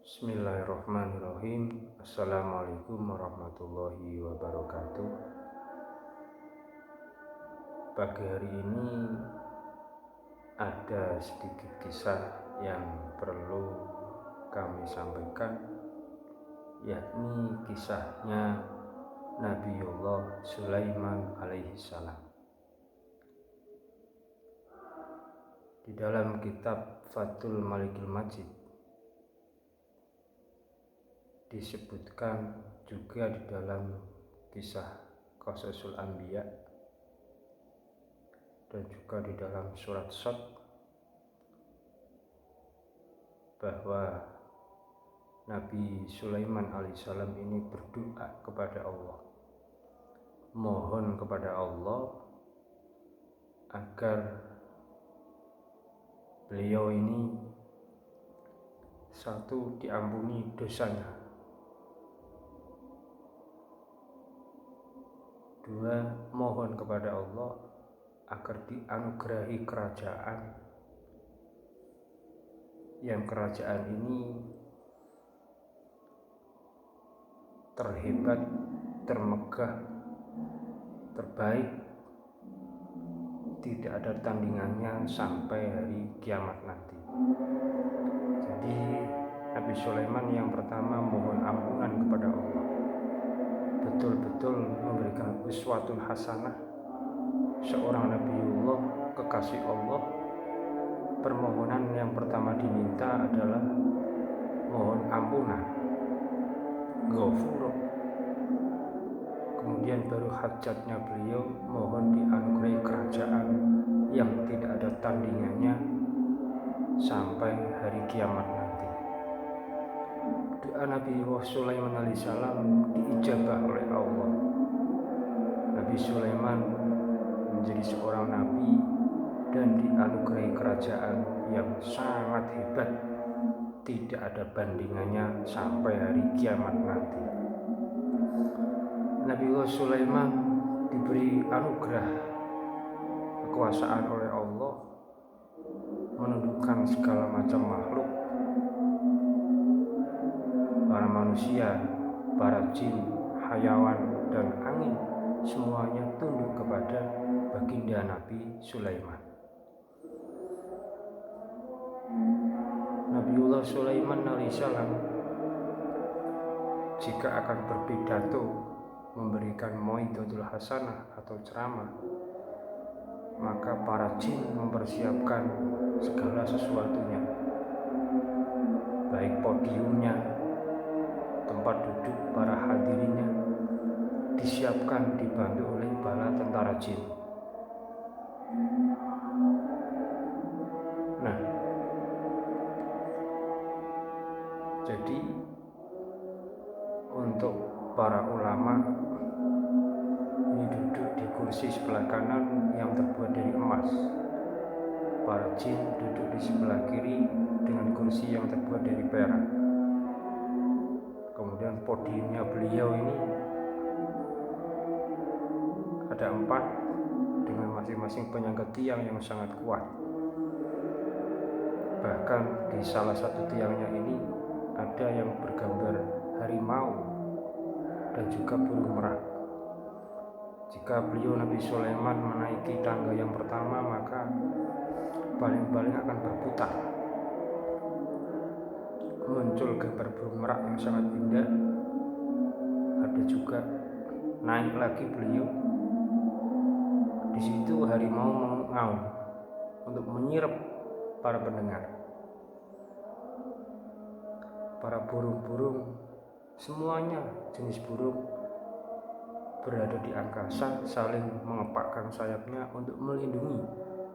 Bismillahirrahmanirrahim. Assalamualaikum warahmatullahi wabarakatuh. Pagi hari ini ada sedikit kisah yang perlu kami sampaikan, yakni kisahnya Nabiullah Sulaiman alaihissalam. Di dalam kitab Fathul Malikil Majid disebutkan juga di dalam kisah Qasasul Anbiya dan juga di dalam surat Shad bahwa Nabi Sulaiman alaihissalam ini berdoa kepada Allah, mohon kepada Allah agar beliau ini satu, diampuni dosanya, dua, mohon kepada Allah agar dianugerahi kerajaan, yang kerajaan ini terhebat, termegah, terbaik, tidak ada tandingannya sampai hari kiamat nanti. Jadi Nabi Sulaiman yang pertama mohon ampunan kepada Allah, betul-betul memberikan uswatun hasanah, seorang Nabiullah, kekasih Allah. Permohonan yang pertama diminta adalah mohon ampunan, ghafur. Kemudian baru hajatnya beliau mohon dianugerahi kerajaan yang tidak ada tandingannya sampai hari kiamat nanti. Doa Nabi Sulaiman alaihissalam diijabah oleh Allah. Nabi Sulaiman menjadi seorang nabi dan dianugerahi kerajaan yang sangat hebat, tidak ada bandingannya sampai hari kiamat nanti. Nabiullah Sulaiman diberi anugerah kekuasaan oleh Allah, menundukkan segala macam makhluk, para manusia, para jin, hayawan, dan angin, semuanya tunduk kepada baginda Nabi Sulaiman. Nabiullah Sulaiman alaihissalam jika akan berpidato, memberikan mau'izatul hasanah atau ceramah, maka para jin mempersiapkan segala sesuatunya, baik podiumnya, tempat duduk para hadirinnya, disiapkan dibantu oleh bala tentara jin. Nah, jadi untuk para ulama ini duduk di kursi sebelah kanan yang terbuat dari emas, para jin duduk di sebelah kiri dengan kursi yang terbuat dari perak. Kemudian podiumnya beliau ini ada 4 dengan masing-masing penyangga tiang yang sangat kuat. Bahkan di salah satu tiangnya ini ada yang bergambar harimau dan juga burung merak. Jika beliau Nabi Sulaiman menaiki tangga yang pertama, maka baling-baling akan berputar. Muncul gambar burung merak yang sangat indah. Ada juga naik lagi beliau. Di situ harimau mengaum untuk menyirap para pendengar. Para burung-burung, semuanya jenis burung berada di angkasa, saling mengepakkan sayapnya untuk melindungi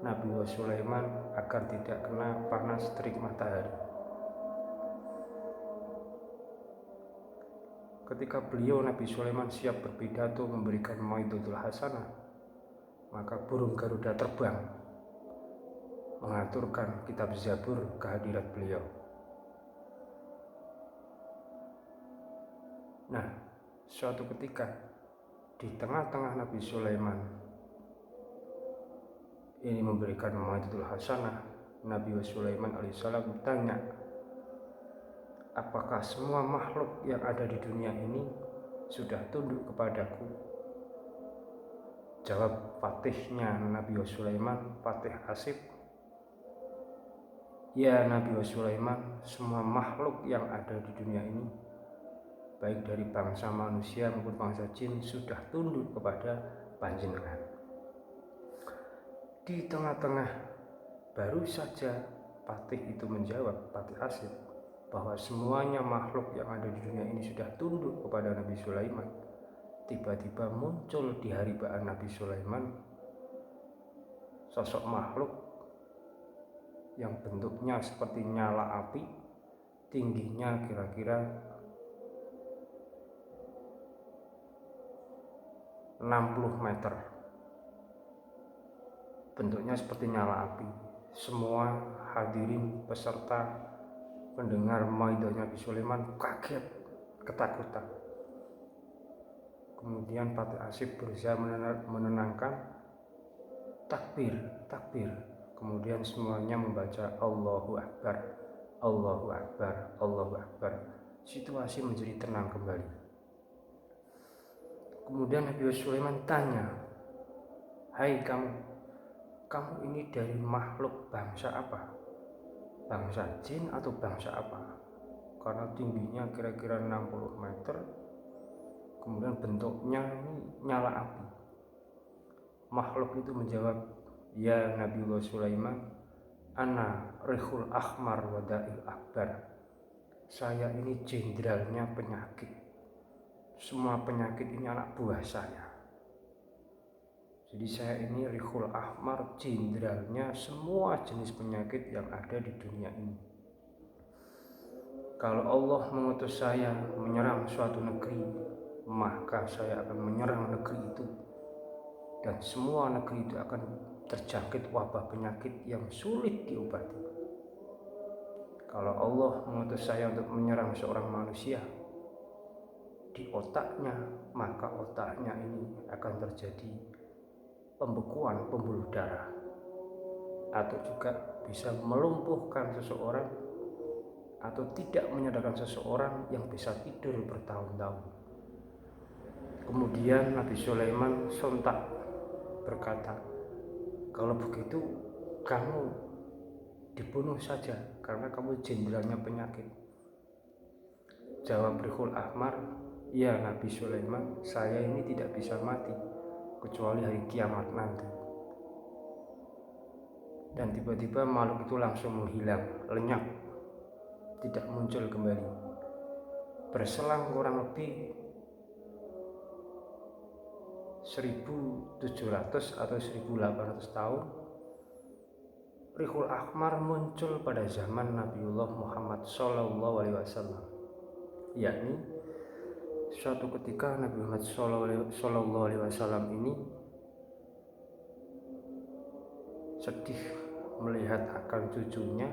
Nabi Sulaiman agar tidak kena panas terik matahari. Ketika beliau Nabi Sulaiman siap berpidato memberikan mau'izatul hasanah, maka burung Garuda terbang mengaturkan kitab Zabur kehadirat beliau. Nah, suatu ketika di tengah-tengah Nabi Sulaiman ini memberikan mau'izatul hasanah, Nabi Sulaiman alaihissalam bertanya, apakah semua makhluk yang ada di dunia ini sudah tunduk kepadaku? Jawab fatihnya Nabi Sulaiman, Fatih Asif, ya Nabi Sulaiman, semua makhluk yang ada di dunia ini, baik dari bangsa manusia maupun bangsa jin, sudah tunduk kepada panjenengan. Di tengah-tengah baru saja Fatih itu menjawab, Fatih Asif, bahwa semuanya makhluk yang ada di dunia ini sudah tunduk kepada Nabi Sulaiman. Tiba-tiba muncul di haribaan Nabi Sulaiman sosok makhluk yang bentuknya seperti nyala api, tingginya kira-kira 60 meter. Bentuknya seperti nyala api. Semua hadirin peserta pendengar maidahnya Nabi Sulaiman kaget, ketakutan. Kemudian Fatih Asif berusaha menenangkan, takbir, takbir. Kemudian semuanya membaca Allahu Akbar, Allahu Akbar, Allahu Akbar. Situasi menjadi tenang kembali. Kemudian Nabi Sulaiman tanya, hai kamu ini dari makhluk bangsa apa? Bangsa jin atau bangsa apa? Karena tingginya kira-kira 60 meter, kemudian bentuknya ini nyala api. Makhluk itu menjawab, ya Nabiullah Sulaiman, ana Rihul Ahmar Wadail Akbar. Saya ini jenderalnya penyakit. Semua penyakit ini anak buah saya. Jadi saya ini Rihul Ahmar, jenderalnya semua jenis penyakit yang ada di dunia ini. Kalau Allah mengutus saya menyerang suatu negeri, maka saya akan menyerang negeri itu, dan semua negeri itu akan terjangkit wabah penyakit yang sulit diobati. Kalau Allah mengutus saya untuk menyerang seorang manusia, di otaknya, maka otaknya ini akan terjadi pembekuan pembuluh darah, atau juga bisa melumpuhkan seseorang, atau tidak menyadarkan seseorang yang bisa tidur bertahun-tahun. Kemudian Nabi Sulaiman sontak berkata, kalau begitu kamu dibunuh saja karena kamu jenderalnya penyakit. Jawab Rihul Ahmar, ya Nabi Sulaiman, saya ini tidak bisa mati kecuali hari kiamat nanti. Dan tiba-tiba makhluk itu langsung menghilang, lenyap, tidak muncul kembali. Berselang kurang lebih 1700 atau 1800 tahun, Rihul Ahmar muncul pada zaman Nabiullah Muhammad SAW, yakni suatu ketika Nabi Muhammad SAW ini sedih melihat akan cucunya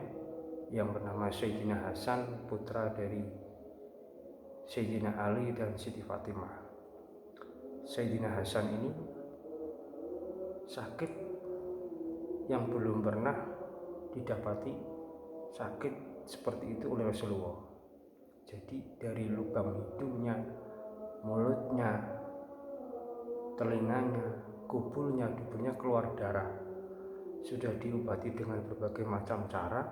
yang bernama Sayyidina Hasan, putra dari Sayyidina Ali dan Siti Fatimah. Sayyidina Hasan ini sakit yang belum pernah didapati sakit seperti itu oleh Rasulullah. Jadi dari lubang hidungnya, mulutnya, telinganya, kubulnya, dubulnya keluar darah. Sudah diobati dengan berbagai macam cara,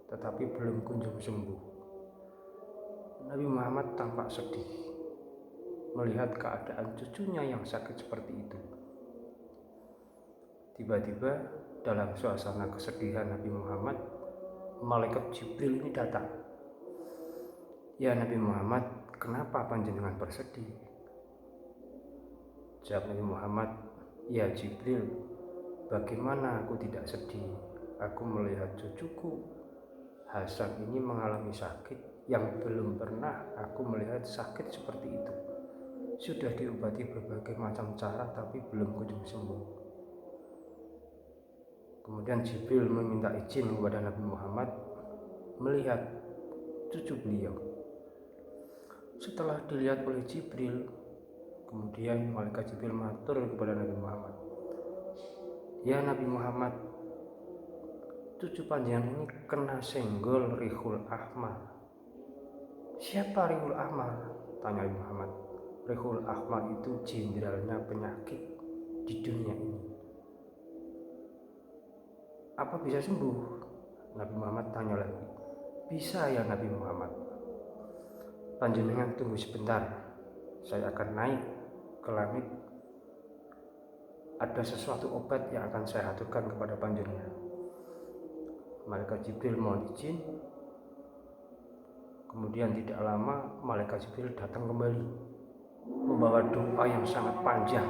tetapi belum kunjung sembuh. Nabi Muhammad tampak sedih melihat keadaan cucunya yang sakit seperti itu. Tiba-tiba dalam suasana kesedihan Nabi Muhammad, malaikat Jibril ini datang. Ya Nabi Muhammad, kenapa panjenengan bersedih? Jawab Nabi Muhammad, ya Jibril, bagaimana aku tidak sedih? Aku melihat cucuku Hasan ini mengalami sakit yang belum pernah aku melihat sakit seperti itu. Sudah diobati berbagai macam cara tapi belum kunjung sembuh. Kemudian Jibril meminta izin kepada Nabi Muhammad melihat cucu beliau. Setelah dilihat oleh Jibril, kemudian malaikat Jibril matur kepada Nabi Muhammad, ya Nabi Muhammad, cucu panjenengan ini kena senggol Rihul Ahmar. Siapa Rihul Ahmar? Tanya Nabi Muhammad. Rihul Ahmar itu jenderalnya penyakit di dunia ini. Apa bisa sembuh? Nabi Muhammad tanya lagi. Bisa ya Nabi Muhammad. Panjenengan tunggu sebentar. Saya akan naik ke langit. Ada sesuatu obat yang akan saya aturkan kepada panjenengan. Malaikat Jibril mohon izin. Kemudian tidak lama Malaikat Jibril datang kembali membawa doa yang sangat panjang.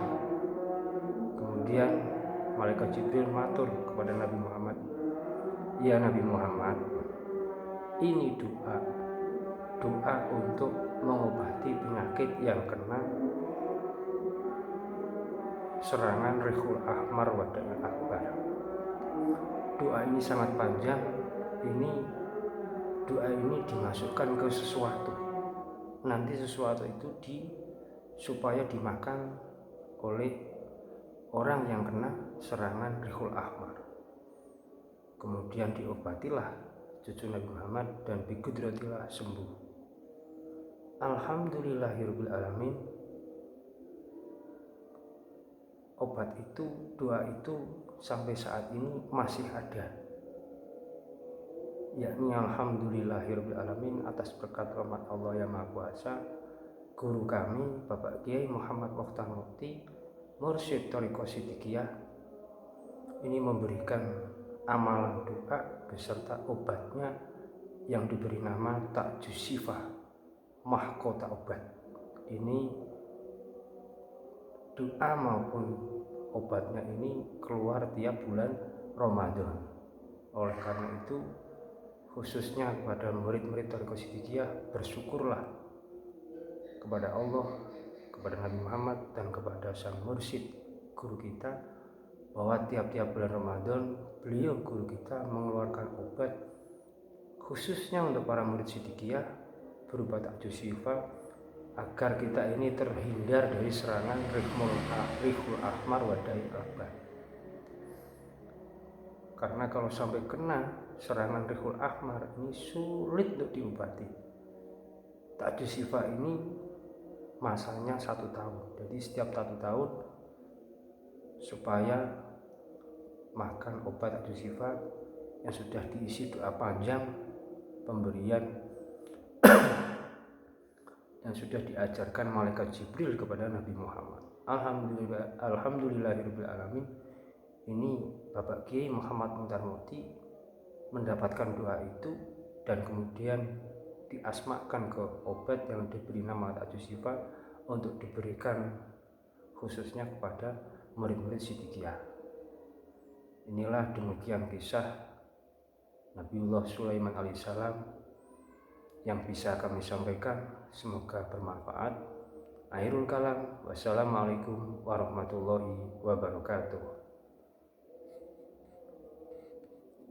Kemudian Malaikat Jibril matur kepada Nabi Muhammad, "Ya Nabi Muhammad, ini doa untuk mengobati penyakit yang kena serangan Rihul Ahmar wa Da'il Akbar." Doa ini sangat panjang. Doa ini dimasukkan ke sesuatu. Nanti sesuatu itu supaya dimakan oleh orang yang kena serangan Rihul Ahmar. Kemudian diobatilah cucu Nabi Muhammad dan biqudratillah sembuh. Alhamdulillahirabbil alamin. Obat itu, doa itu sampai saat ini masih ada, yakni alhamdulillahirabbil alamin atas berkat rahmat Allah yang Maha Kuasa. Guru kami Bapak Kiai Muhammad Mokhtar Mukti, Mursyid Thariqah Siddiqiyah, ini memberikan amalan doa beserta obatnya yang diberi nama Ta'juz Shifaa, mahkota obat. Ini doa maupun obatnya ini keluar tiap bulan Ramadan. Oleh karena itu, khususnya kepada murid-murid Thariqah Siddiqiyah, bersyukurlah kepada Allah, kepada Nabi Muhammad, dan kepada sang mursyid guru kita, bahwa tiap-tiap bulan Ramadan beliau guru kita mengeluarkan obat khususnya untuk para murid Siddiqiyah berupa Ta'juz Shifaa, agar kita ini terhindar dari serangan Rihul Ahmar wa Da'il Akbar. Karena kalau sampai kena serangan Rihul Ahmar ini sulit untuk diobati. Ta'juz Shifaa ini masanya 1 tahun. Jadi setiap 1 tahun supaya makan obat Ta'juz Shifaa yang sudah diisi doa panjang pemberian yang sudah diajarkan Malaikat Jibril kepada Nabi Muhammad. Alhamdulillahirabbil alamin. Ini Bapak Kiai Muhammad Mokhtar Mukti mendapatkan doa itu dan kemudian diasmakan ke obat yang diberi nama Ta'juz Shifaa untuk diberikan khususnya kepada murid-murid Siddiqiyah. Inilah demikian kisah Nabiullah Sulaiman alaihissalam yang bisa kami sampaikan. Semoga bermanfaat. Akhirul kalam. Wassalamualaikum warahmatullahi wabarakatuh.